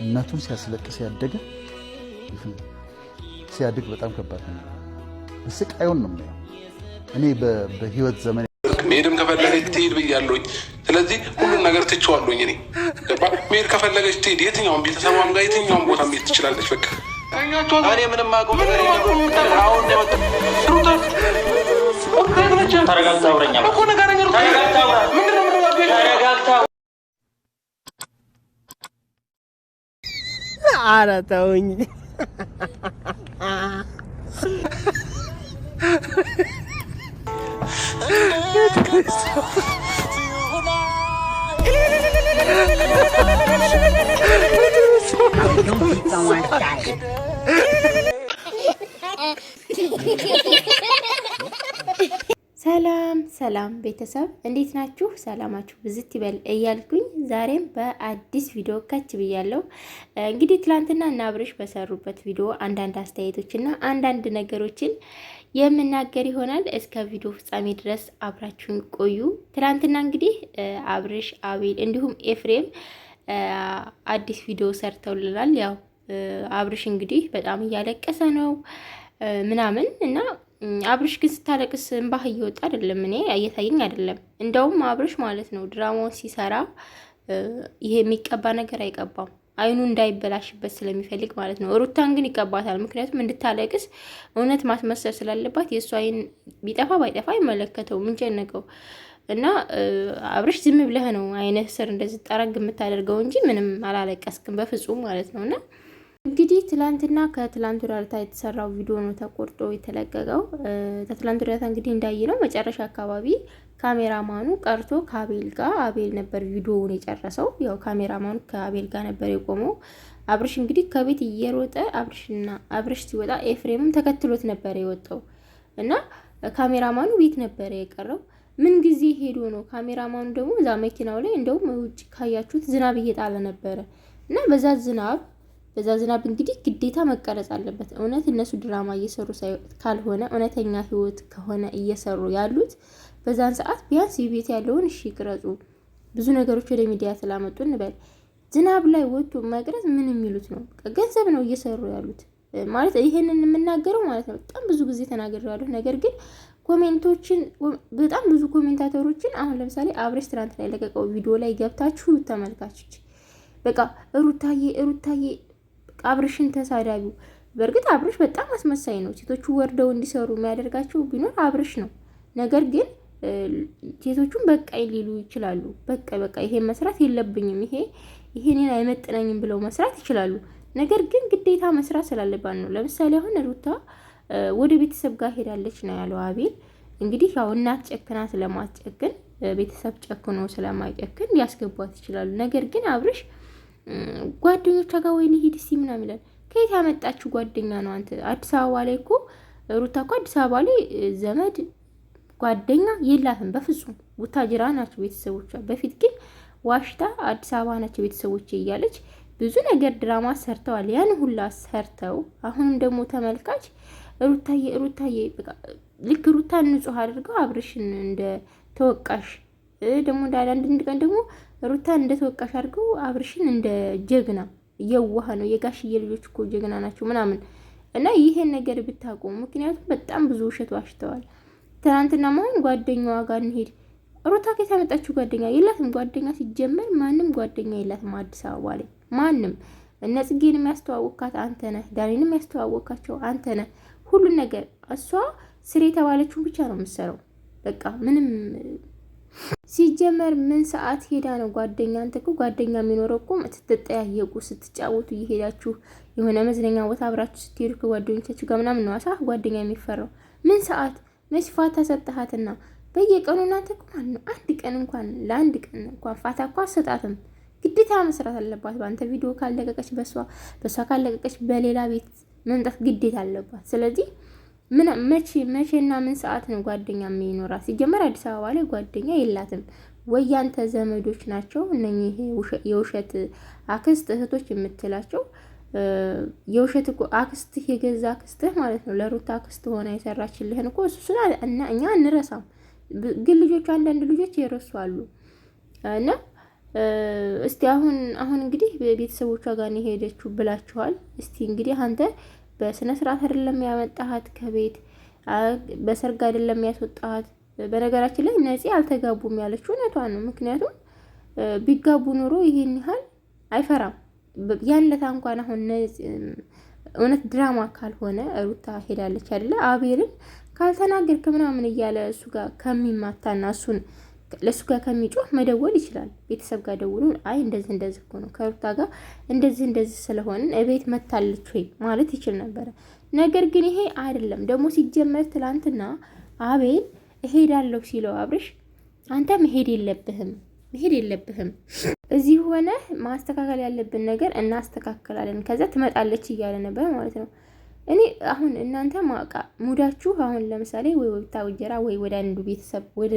እናቱን ሲያስለቅስ ያደገ ሲያድግ በጣም ከባድ ነው። ስቃዩን ነው የሚያው። እኔ በህይወት ዘመን መሄድም ከፈለገች ትሄድ ብያለሁኝ። ስለዚህ ሁሉን ነገር ትቼዋለሁኝ። እኔ መሄድ ከፈለገች ትሄድ፣ የትኛውም ቤተሰቧም ጋር የትኛውም ቦታ መሄድ ትችላለች። በቃ እኔ ምንም አውቀው ተረጋግታ አውረኛ እኮ ነገረኛ ነው። ኧረ ተውኝ። ሰላም ሰላም ቤተሰብ እንዴት ናችሁ? ሰላማችሁ ብዝት ይበል እያልኩኝ ዛሬም በአዲስ ቪዲዮ ከች ብያለሁ። እንግዲህ ትላንትና እና አብርሽ በሰሩበት ቪዲዮ አንዳንድ አስተያየቶችና አንዳንድ ነገሮችን የምናገር ይሆናል። እስከ ቪዲዮ ፍጻሜ ድረስ አብራችሁን ቆዩ። ትላንትና እንግዲህ አብርሽ፣ አቤል እንዲሁም ኤፍሬም አዲስ ቪዲዮ ሰርተውልናል። ያው አብርሽ እንግዲህ በጣም እያለቀሰ ነው ምናምን እና አብርሽ ግን ስታለቅስ እንባህ እየወጣ አይደለም፣ እኔ እየታየኝ አይደለም። እንደውም አብርሽ ማለት ነው ድራማውን ሲሰራ ይሄ የሚቀባ ነገር አይቀባም፣ አይኑ እንዳይበላሽበት ስለሚፈልግ ማለት ነው። ሩታን ግን ይቀባታል፣ ምክንያቱም እንድታለቅስ እውነት ማስመሰል ስላለባት። የእሱ አይን ቢጠፋ ባይጠፋ አይመለከተው ምን ጨነቀው። እና አብርሽ ዝም ብለህ ነው አይነህ ስር እንደዚህ ጠረግ የምታደርገው እንጂ ምንም አላለቀስክም በፍጹም ማለት ነው። እና እንግዲህ ትላንትና ከትላንት ወዲያ የተሰራው ቪዲዮ ነው ተቆርጦ የተለቀቀው። ከትላንት ወዲያ እንግዲህ እንዳየነው መጨረሻ አካባቢ ካሜራማኑ ቀርቶ ከአቤል ጋር አቤል ነበር ቪዲዮውን የጨረሰው። ያው ካሜራማኑ ከአቤል ጋር ነበር የቆመው። አብርሽ እንግዲህ ከቤት እየሮጠ አብርሽ ሲወጣ ኤፍሬምም ተከትሎት ነበር የወጣው እና ካሜራማኑ ቤት ነበር የቀረው። ምን ጊዜ ሄዶ ነው? ካሜራማኑ ደግሞ እዛ መኪናው ላይ እንደውም ውጭ ካያችሁት ዝናብ እየጣለ ነበረ እና በዛ ዝናብ እንግዲህ ግዴታ መቀረጽ አለበት። እውነት እነሱ ድራማ እየሰሩ ካልሆነ እውነተኛ ህይወት ከሆነ እየሰሩ ያሉት በዛን ሰዓት ቢያንስ ቤት ያለውን እሺ ቅረጹ። ብዙ ነገሮች ወደ ሚዲያ ስላመጡ እንበል። ዝናብ ላይ ወጥቶ መቅረጽ ምን የሚሉት ነው? ገንዘብ ነው እየሰሩ ያሉት ማለት። ይሄንን የምናገረው ማለት ነው በጣም ብዙ ጊዜ ተናግሬያለሁ። ነገር ግን ኮሜንቶችን በጣም ብዙ ኮሜንታተሮችን አሁን ለምሳሌ አብርሽ ትናንት ላይ ለቀቀው ቪዲዮ ላይ ገብታችሁ ተመልካቾች በቃ ሩታዬ አብርሽን ተሳዳቢው። በእርግጥ አብርሽ በጣም አስመሳይ ነው። ሴቶቹ ወርደው እንዲሰሩ የሚያደርጋቸው ቢኖር አብርሽ ነው። ነገር ግን ሴቶቹን በቃይ ሊሉ ይችላሉ። በቃ ይሄን መስራት የለብኝም ይሄንን አይመጥነኝም ብለው መስራት ይችላሉ። ነገር ግን ግዴታ መስራት ስላለባት ነው። ለምሳሌ አሁን ሩታ ወደ ቤተሰብ ጋር ሄዳለች ነው ያለው አቤል። እንግዲህ ያው እናት ጨክና ስለማትጨክን ቤተሰብ ጨክኖ ስለማይጨክን ሊያስገቧት ይችላሉ። ነገር ግን አብርሽ ጓደኞቿ ጋር ወይ ልሂድ እስኪ ምናምን ይላል። ከየት ያመጣችሁ ጓደኛ ነው አንተ? አዲስ አበባ ላይ እኮ ሩታ እኮ አዲስ አበባ ላይ ዘመድ ጓደኛ የላትም በፍጹም። ቡታጅራ ናቸው ቤተሰቦቿ። በፊት ግን ዋሽታ አዲስ አበባ ናቸው ቤተሰቦች እያለች ብዙ ነገር ድራማ ሰርተዋል። ያን ሁላ ሰርተው አሁንም ደግሞ ተመልካች ሩታዬ በቃ ልክ ሩታን ንጹህ አድርገው አብርሽን እንደ ተወቃሽ ደግሞ አንድ ቀን ደግሞ ሩታን እንደ ተወቃሽ አድርገው አብርሽን እንደ ጀግና የዋህ ነው የጋሽዬ ልጆች እኮ ጀግና ናቸው ምናምን። እና ይሄን ነገር ብታቆሙ፣ ምክንያቱም በጣም ብዙ ውሸት ዋሽተዋል። ትናንትና ማን ጓደኛዋ ጋር እንሄድ። ሩታ ከየት ያመጣችሁ ጓደኛ? የላትም ጓደኛ ሲጀመር ማንም ጓደኛ የላትም አዲስ አበባ ላይ ማንም። እነ ጽጌን የሚያስተዋወቃት አንተ ነህ፣ ዳኒንም የሚያስተዋወቃቸው አንተ ነህ። ሁሉን ነገር እሷ ስር የተባለችውን ብቻ ነው የምትሰራው። በቃ ምንም ሲጀመር ምን ሰዓት ሄዳ ነው ጓደኛ? አንተ እኮ ጓደኛ የሚኖረው እኮ ስትጠያየቁ ስትጫወቱ እየሄዳችሁ የሆነ መዝናኛ ቦታ አብራችሁ ስትሄዱ ከጓደኞቻችሁ ጋር ምናምን ነው አሳ ጓደኛ የሚፈራው። ምን ሰዓት መች ፋታ ሰጠሃትና? በየቀኑ እናንተ እኮ ማለት ነው አንድ ቀን እንኳን ለአንድ ቀን እንኳን ፋታ እኮ አሰጣትም። ግዴታ መስራት አለባት። በአንተ ቪዲዮ ካለቀቀች በሷ ካለቀቀች በሌላ ቤት መምጣት ግዴታ አለባት። ስለዚህ መቼና ምን ሰዓት ነው ጓደኛ የሚኖራት? ሲጀመር አዲስ አበባ ላይ ጓደኛ የላትም። ወይ ያንተ ዘመዶች ናቸው እነኚህ የውሸት አክስት እህቶች የምትላቸው። የውሸት አክስትህ የገዛ አክስትህ ማለት ነው። ለሩታ አክስት ሆና የሰራችልህን እኮ እሱና እኛ እንረሳም። ግን ልጆቹ አንዳንድ ልጆች ይረሱ አሉ። እና እስቲ አሁን እንግዲህ ቤተሰቦቿ ጋር ነው ሄደችው ብላችኋል። እስቲ እንግዲህ አንተ በስነ ስርዓት አይደለም ያመጣሃት ከቤት በሰርግ አይደለም ያስወጣሃት። በነገራችን ላይ ነፂ አልተጋቡም ያለችው እውነቷን ነው። ምክንያቱም ቢጋቡ ኑሮ ይሄን ያህል አይፈራም። ያንለታ እንኳን አሁን እውነት ድራማ ካልሆነ ሩታ ሄዳለች አይደለ አቤልን ካልተናገርክ ምናምን እያለ እሱ ጋር ከሚማታና ለሱ ጋር ከሚጮህ መደወል ይችላል። ቤተሰብ ጋር ደውሎ አይ እንደዚህ እኮ ነው ከሩታ ጋር እንደዚህ ስለሆነ እቤት መታለች ወይ ማለት ይችል ነበረ። ነገር ግን ይሄ አይደለም። ደግሞ ሲጀመር ትላንትና አቤል እሄዳለሁ ሲለው አብርሽ አንተ መሄድ የለብህም እዚህ ሆነ ማስተካከል ያለብን ነገር እናስተካክላለን፣ ከዛ ትመጣለች እያለ ነበር ማለት ነው። እኔ አሁን እናንተ ማቃ ሙዳችሁ አሁን ለምሳሌ ወይ ወብታ ወጀራ ወይ ወደ አንዱ ቤተሰብ ወደ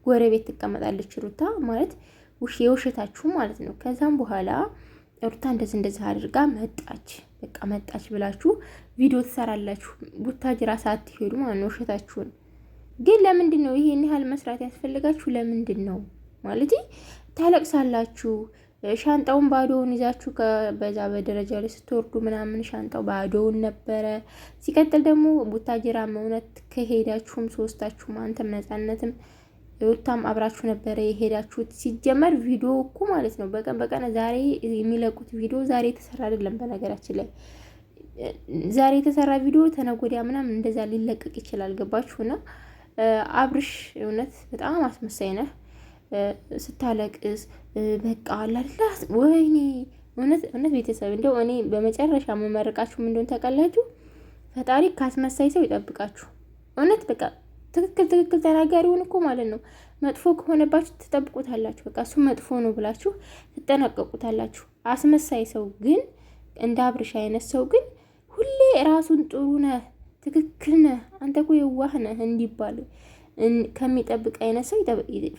ጎረቤት ትቀመጣለች ሩታ ማለት የውሸታችሁ ማለት ነው። ከዛም በኋላ ሩታ እንደዚህ አድርጋ መጣች ብላችሁ ቪዲዮ ትሰራላችሁ። ቡታጅራ ሳትሄዱ ማለት ነው ውሸታችሁን። ግን ለምንድን ነው ይሄን ያህል መስራት ያስፈልጋችሁ? ለምንድን ነው ማለት ታለቅሳላችሁ። ሻንጣውን ባዶውን ይዛችሁ በዛ በደረጃ ላይ ስትወርዱ ምናምን ሻንጣው ባዶውን ነበረ። ሲቀጥል ደግሞ ቡታጅራ እውነት ከሄዳችሁም ሶስታችሁም አንተም ነፃነትም ሩታም አብራችሁ ነበረ የሄዳችሁት። ሲጀመር ቪዲዮ እኮ ማለት ነው በቀን ዛሬ የሚለቁት ቪዲዮ ዛሬ የተሰራ አይደለም። በነገራችን ላይ ዛሬ የተሰራ ቪዲዮ ተነጎዲያ ምናምን እንደዛ ሊለቀቅ ይችላል። ገባችሁና አብርሽ እውነት በጣም አስመሳይ ነህ። ስታለቅስ በቃ አላላስ ወይኔ እውነት ቤተሰብ እንደው እኔ በመጨረሻ መመረቃችሁ ምን እንደሆነ ታውቃላችሁ? ፈጣሪ ካስመሳይ ሰው ይጠብቃችሁ። እውነት በቃ ትክክል ተናጋሪውን እኮ ማለት ነው። መጥፎ ከሆነባችሁ ትጠብቁታላችሁ። በቃ እሱ መጥፎ ነው ብላችሁ ትጠነቀቁታላችሁ። አስመሳይ ሰው ግን እንደ አብርሽ አይነት ሰው ግን ሁሌ ራሱን ጥሩ ነህ፣ ትክክል ነህ፣ አንተ እኮ የዋህ ነህ እንዲባል ከሚጠብቅ አይነት ሰው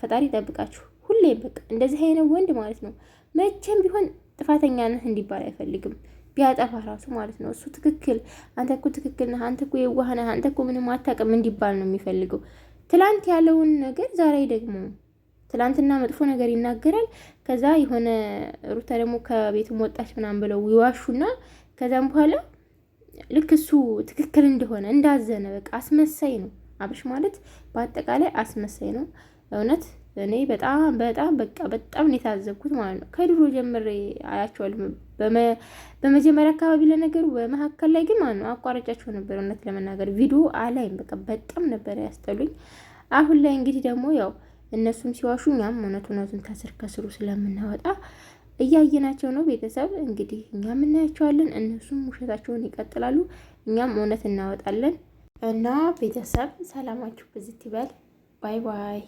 ፈጣሪ ይጠብቃችሁ። ሁሌም በቃ እንደዚህ አይነት ወንድ ማለት ነው መቼም ቢሆን ጥፋተኛ ነህ እንዲባል አይፈልግም። ቢያጠፋ ራሱ ማለት ነው እሱ ትክክል፣ አንተ እኮ ትክክል ነህ፣ አንተ እኮ የዋህ ነህ፣ አንተ እኮ ምንም አታውቅም እንዲባል ነው የሚፈልገው። ትላንት ያለውን ነገር ዛሬ ደግሞ ትላንትና መጥፎ ነገር ይናገራል። ከዛ የሆነ ሩታ ደግሞ ከቤቱም ወጣች ምናምን ብለው ይዋሹና ከዛም በኋላ ልክ እሱ ትክክል እንደሆነ እንዳዘነ በቃ አስመሳይ ነው። አብርሽ ማለት በአጠቃላይ አስመሳይ ነው። እውነት እኔ በጣም ነው የታዘብኩት ማለት ነው። ከድሮ ጀምሬ አያቸዋለሁ። በመጀመሪያ አካባቢ ለነገሩ በመካከል ላይ ግን ማለት ነው አቋራጫቸው ነበር። እውነት ለመናገር ቪዲዮ አላይም። በቃ በጣም ነበር ያስጠሉኝ። አሁን ላይ እንግዲህ ደግሞ ያው እነሱም ሲዋሹ እኛም እውነቱን ከስሩ ስለምናወጣ እያየናቸው ነው። ቤተሰብ እንግዲህ እኛም እናያቸዋለን፣ እነሱም ውሸታቸውን ይቀጥላሉ፣ እኛም እውነት እናወጣለን። እና ቤተሰብ ሰላማችሁ ብዝት ይበል። ባይ ባይ።